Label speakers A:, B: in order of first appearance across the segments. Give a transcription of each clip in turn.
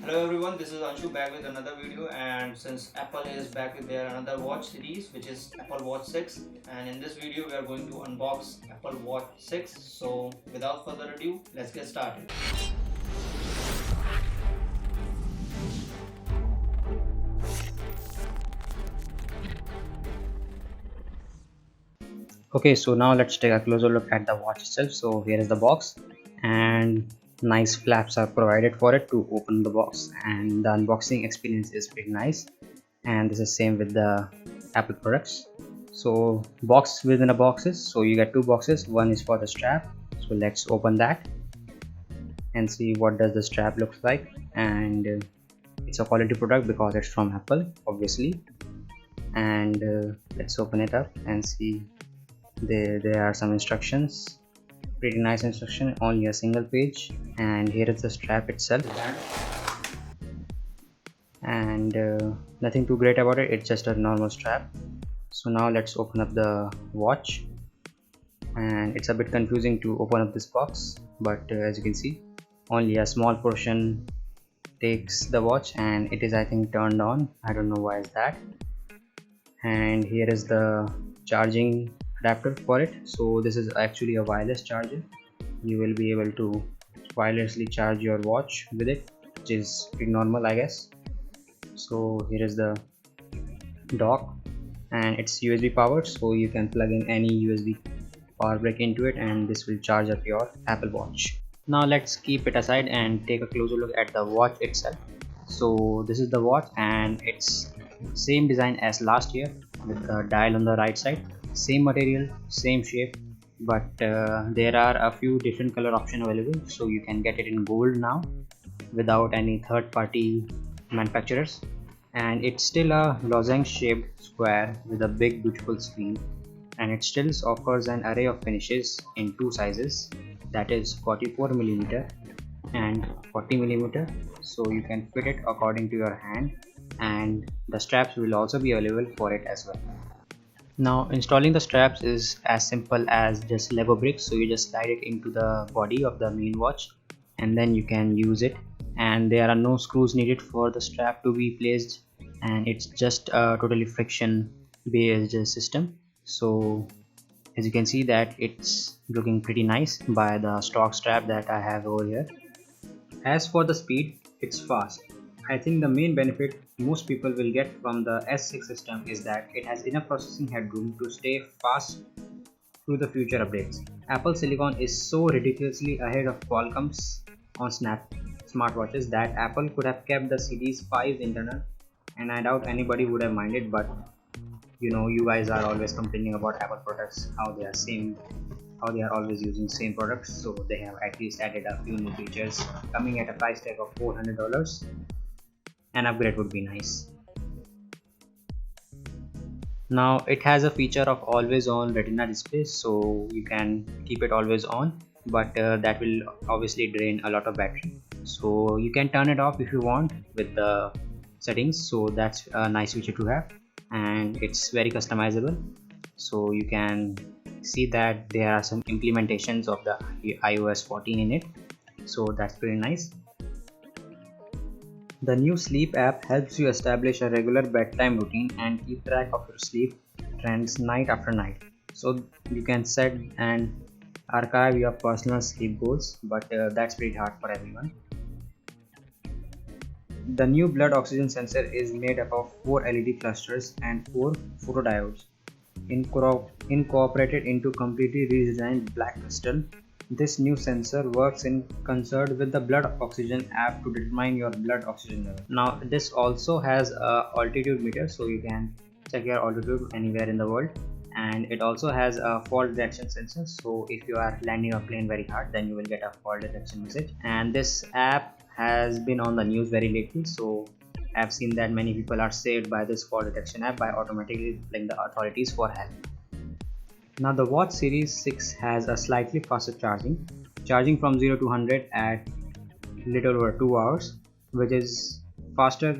A: Hello everyone, this is Anshu back with another video, and since Apple is back with their another watch series which is Apple Watch 6, and in this video we are going to unbox Apple Watch 6. So without further ado, let's get started.
B: Okay, so now let's take a closer look at the watch itself. So here is the box, and nice flaps are provided for it to open the box, and the unboxing experience is pretty nice. And this is same with the Apple products. So box within a boxes, so you get two boxes. One is for the strap, so let's open that and see what does the strap looks like. And it's a quality product because it's from Apple, obviously. And let's open it up and see. There are some instructions, pretty nice instruction, only a single page. And here is the strap itself, and nothing too great about it, it's just a normal strap. So now let's open up the watch, and it's a bit confusing to open up this box, but as you can see, only a small portion takes the watch, and it is, I think, turned on. I don't know why is that. And here is the charging adapter for it. So this is actually a wireless charger. You will be able to wirelessly charge your watch with it, which is pretty normal, I guess. So here is the dock, and it's USB powered, so you can plug in any USB power brick into it, and this will charge up your Apple Watch. Now let's keep it aside and take a closer look at the watch itself. So this is the watch, and it's same design as last year, with the dial on the right side, same material, same shape, but there are a few different color option available. So you can get it in gold now without any third-party manufacturers, and it's still a lozenge shaped square with a big beautiful screen, and it still offers an array of finishes in two sizes, that is 44mm and 40mm, so you can fit it according to your hand, and the straps will also be available for it as well. Now installing the straps is as simple as just Lego bricks, so you just slide it into the body of the main watch and then you can use it, and there are no screws needed for the strap to be placed, and it's just a totally friction based system. So as you can see that it's looking pretty nice by the stock strap that I have over here. As for the speed, it's fast. I think the main benefit most people will get from the S6 system is that it has enough processing headroom to stay fast through the future updates. Apple Silicon is so ridiculously ahead of Qualcomm's on Snap smartwatches that Apple could have kept the Series 5 internal, and I doubt anybody would have minded, but you guys are always complaining about Apple products, how they are always using same products, so they have at least added a few new features coming at a price tag of $400. An upgrade would be nice. Now it has a feature of always on retina display, so you can keep it always on, but that will obviously drain a lot of battery, so you can turn it off if you want with the settings. So that's a nice feature to have, and it's very customizable, so you can see that there are some implementations of the iOS 14 in it, so that's pretty nice. The new sleep app helps you establish a regular bedtime routine and keep track of your sleep trends night after night. So you can set and archive your personal sleep goals, but that's pretty hard for everyone. The new blood oxygen sensor is made up of 4 LED clusters and 4 photodiodes, incorporated into completely redesigned black crystal. This new sensor works in concert with the blood oxygen app to determine your blood oxygen level. Now this also has a altitude meter, so you can check your altitude anywhere in the world, and it also has a fall detection sensor, so if you are landing a plane very hard, then you will get a fall detection message. And this app has been on the news very lately, so I've seen that many people are saved by this fall detection app by automatically telling the authorities for help. Now the Watch Series 6 has a slightly faster charging from 0 to 100 at little over 2 hours, which is faster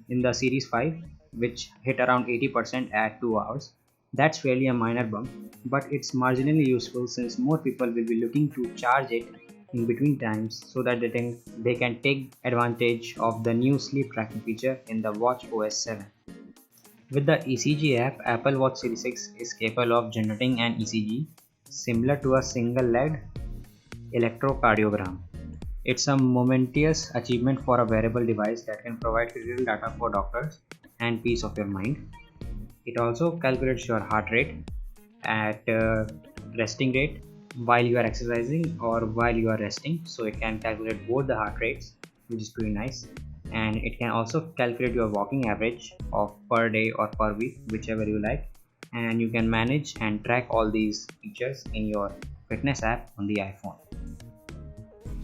B: in the Series 5, which hit around 80% at 2 hours. That's really a minor bump, but it's marginally useful since more people will be looking to charge it in between times so that they can take advantage of the new sleep tracking feature in the Watch OS 7. With the Ecg app, Apple Watch Series 6 is capable of generating an ECG similar to a single lead electrocardiogram. It's a momentous achievement for a wearable device that can provide critical data for doctors and peace of your mind. It also calculates your heart rate at resting rate while you are exercising or while you are resting, so it can calculate both the heart rates, which is pretty nice. And it can also calculate your walking average of per day or per week, whichever you like. And you can manage and track all these features in your fitness app on the iPhone.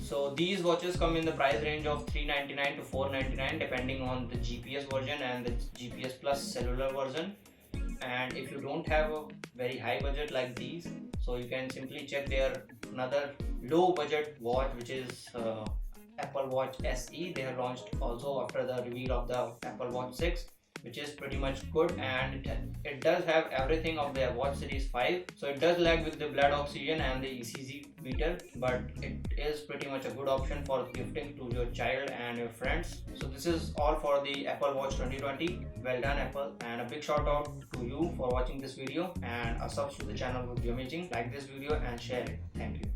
A: So these watches come in the price range of $399 to $499 depending on the GPS version and the GPS plus cellular version. And if you don't have a very high budget like these, so you can simply check their another low budget watch, which is Apple Watch SE. They have launched also after the reveal of the Apple Watch 6, which is pretty much good, and it does have everything of their Watch Series 5. So it does lag with the blood oxygen and the ECG meter, but it is pretty much a good option for gifting to your child and your friends. So this is all for the Apple Watch 2020. Well done, Apple, and a big shout out to you for watching this video, and a subs to the channel would be amazing. Like this video and share it. Thank you.